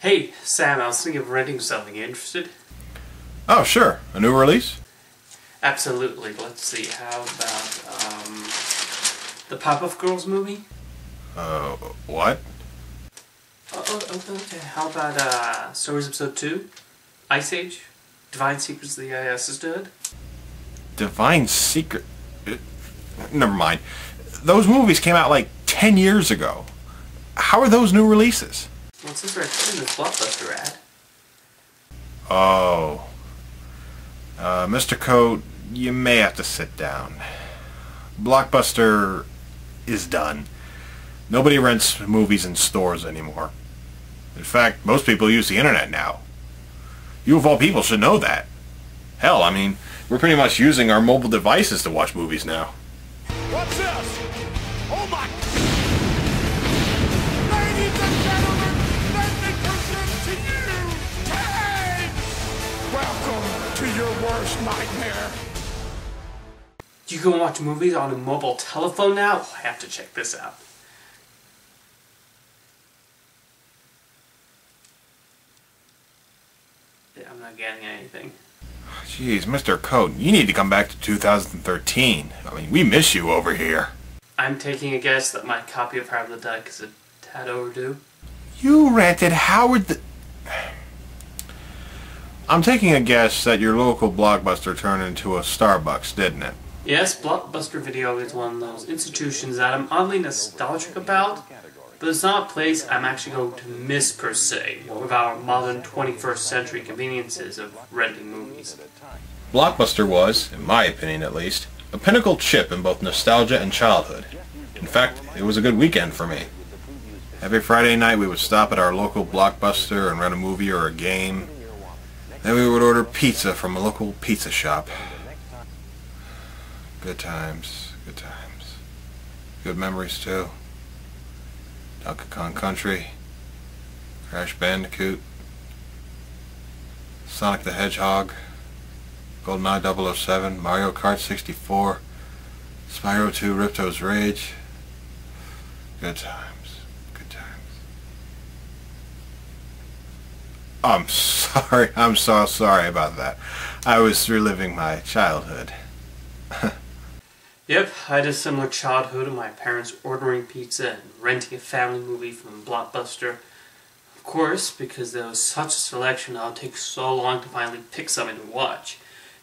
Hey, Sam, I was thinking of renting something. You interested? Oh, sure. A new release? Absolutely. Let's see. How about, the Pop-Up Girls movie? What? Okay. How about, Star Wars Episode 2? Ice Age? Divine Secrets of the Sisterhood? Divine Secret... Never mind. Those movies came out like 10 years ago. How are those new releases? Well, it says right in this Blockbuster ad. Oh. Mr. Coat, you may have to sit down. Blockbuster is done. Nobody rents movies in stores anymore. In fact, most people use the internet now. You of all people should know that. Hell, I mean, we're pretty much using our mobile devices to watch movies now. What's this? Oh my... Ladies and gentlemen, let me present to you, Kane! Welcome to your worst nightmare. You can watch movies on a mobile telephone now? I have to check this out. Yeah, I'm not getting anything. Jeez, Mr. Coat, you need to come back to 2013. I mean, we miss you over here. I'm taking a guess that my copy of Howard the Duck is a tad overdue. You rented Howard the... I'm taking a guess that your local Blockbuster turned into a Starbucks, didn't it? Yes, Blockbuster Video is one of those institutions that I'm oddly nostalgic about, but it's not a place I'm actually going to miss per se, with our modern 21st century conveniences of renting movies. Blockbuster was, in my opinion at least, a pinnacle chip in both nostalgia and childhood. In fact, it was a good weekend for me. Every Friday night we would stop at our local Blockbuster and rent a movie or a game. Then we would order pizza from a local pizza shop. Good times, good times. Good memories too. Donkey Kong Country, Crash Bandicoot, Sonic the Hedgehog, GoldenEye 007, Mario Kart 64, Spyro 2, Ripto's Rage. Good times, good times. I'm so sorry about that. I was reliving my childhood. Yep, I had a similar childhood of my parents ordering pizza and renting a family movie from Blockbuster. Of course, because there was such a selection, it would take so long to finally pick something to watch.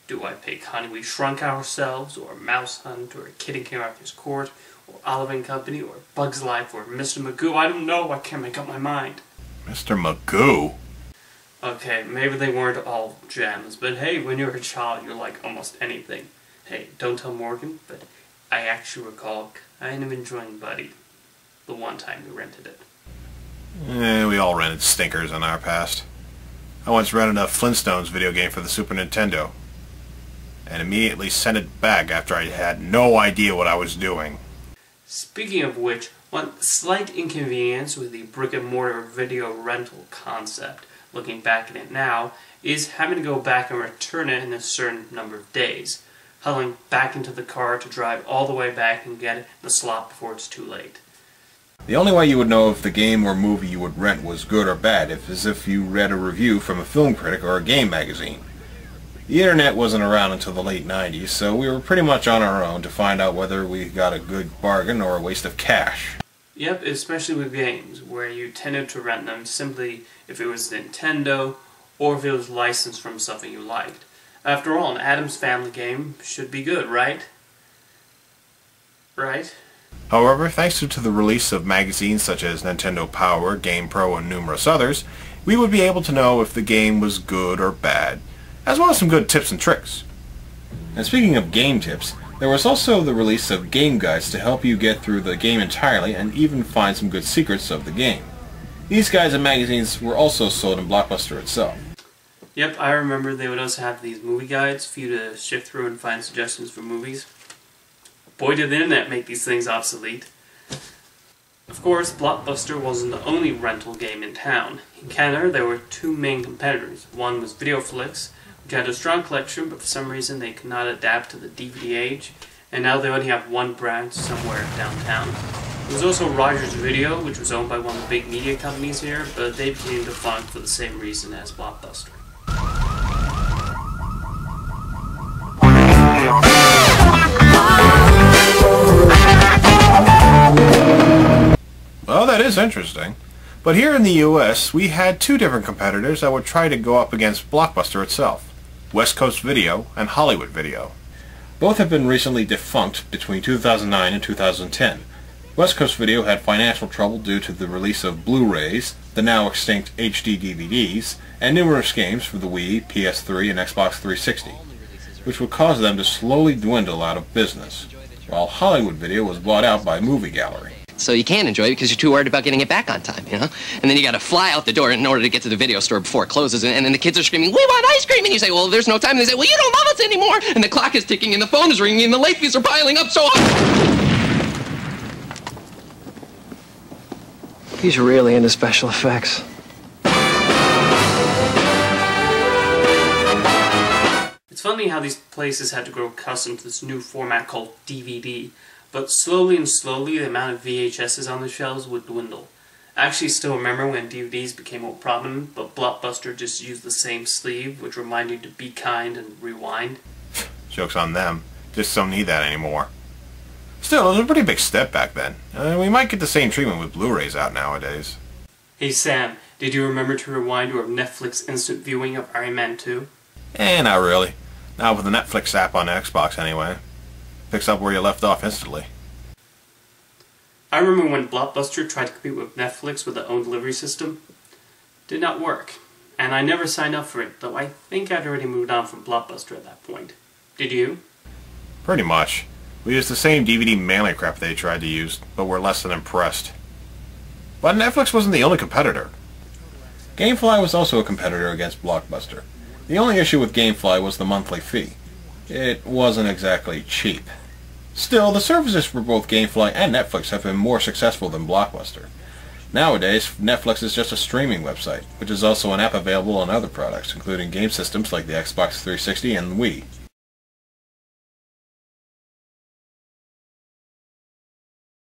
Do I pick Honey, We Shrunk Ourselves, or Mouse Hunt, or Kid in King Arthur's Court, or Olive and Company, or Bug's Life, or Mr. Magoo? I don't know, I can't make up my mind. Mr. Magoo? Okay, maybe they weren't all gems, but hey, when you're a child, you're like almost anything. Hey, don't tell Morgan, but I actually recall kind of enjoying Buddy the one time we rented it. We all rented stinkers in our past. I once rented a Flintstones video game for the Super Nintendo, and immediately sent it back after I had no idea what I was doing. Speaking of which, one slight inconvenience with the brick-and-mortar video rental concept, looking back at it now, is having to go back and return it in a certain number of days. Huddling back into the car to drive all the way back and get it in the slot before it's too late. The only way you would know if the game or movie you would rent was good or bad is if you read a review from a film critic or a game magazine. The internet wasn't around until the late 90s, so we were pretty much on our own to find out whether we got a good bargain or a waste of cash. Yep, especially with games, where you tended to rent them simply if it was Nintendo or if it was licensed from something you liked. After all, an Addams Family game should be good, right? Right? However, thanks to the release of magazines such as Nintendo Power, Game Pro, and numerous others, we would be able to know if the game was good or bad, as well as some good tips and tricks. And speaking of game tips, there was also the release of game guides to help you get through the game entirely and even find some good secrets of the game. These guides and magazines were also sold in Blockbuster itself. Yep, I remember they would also have these movie guides for you to shift through and find suggestions for movies. Boy, did the internet make these things obsolete. Of course, Blockbuster wasn't the only rental game in town. In Canada, there were two main competitors. One was VideoFlix, which had a strong collection, but for some reason they could not adapt to the DVD age, and now they only have one branch somewhere downtown. There was also Rogers Video, which was owned by one of the big media companies here, but they became defunct for the same reason as Blockbuster. Well, that is interesting. But here in the US, we had two different competitors that would try to go up against Blockbuster itself: West Coast Video and Hollywood Video. Both have been recently defunct between 2009 and 2010. West Coast Video had financial trouble due to the release of Blu-rays, the now extinct HD DVDs, and numerous games for the Wii, PS3, and Xbox 360, which would cause them to slowly dwindle out of business, while Hollywood Video was bought out by Movie Gallery. So you can't enjoy it because you're too worried about getting it back on time, you know? And then you got to fly out the door in order to get to the video store before it closes, and then the kids are screaming, "We want ice cream!" And you say, "Well, there's no time." And they say, "Well, you don't love us anymore!" And the clock is ticking, and the phone is ringing, and the late fees are piling up, so... He's really into special effects. It's funny how these places had to grow accustomed to this new format called DVD, but slowly and slowly the amount of VHSs on the shelves would dwindle. I actually still remember when DVDs became more prominent, but Blockbuster just used the same sleeve, which reminded you to be kind and rewind. Joke's on them. Just don't need that anymore. Still, it was a pretty big step back then. We might get the same treatment with Blu-rays out nowadays. Hey Sam, did you remember to rewind your Netflix instant viewing of Iron Man 2? Not really. Not with the Netflix app on the Xbox anyway. Picks up where you left off instantly. I remember when Blockbuster tried to compete with Netflix with their own delivery system. Did not work, and I never signed up for it, though I think I'd already moved on from Blockbuster at that point. Did you? Pretty much. We used the same DVD mailing crap they tried to use, but were less than impressed. But Netflix wasn't the only competitor. Gamefly was also a competitor against Blockbuster. The only issue with Gamefly was the monthly fee. It wasn't exactly cheap. Still, the services for both Gamefly and Netflix have been more successful than Blockbuster. Nowadays, Netflix is just a streaming website, which is also an app available on other products, including game systems like the Xbox 360 and Wii.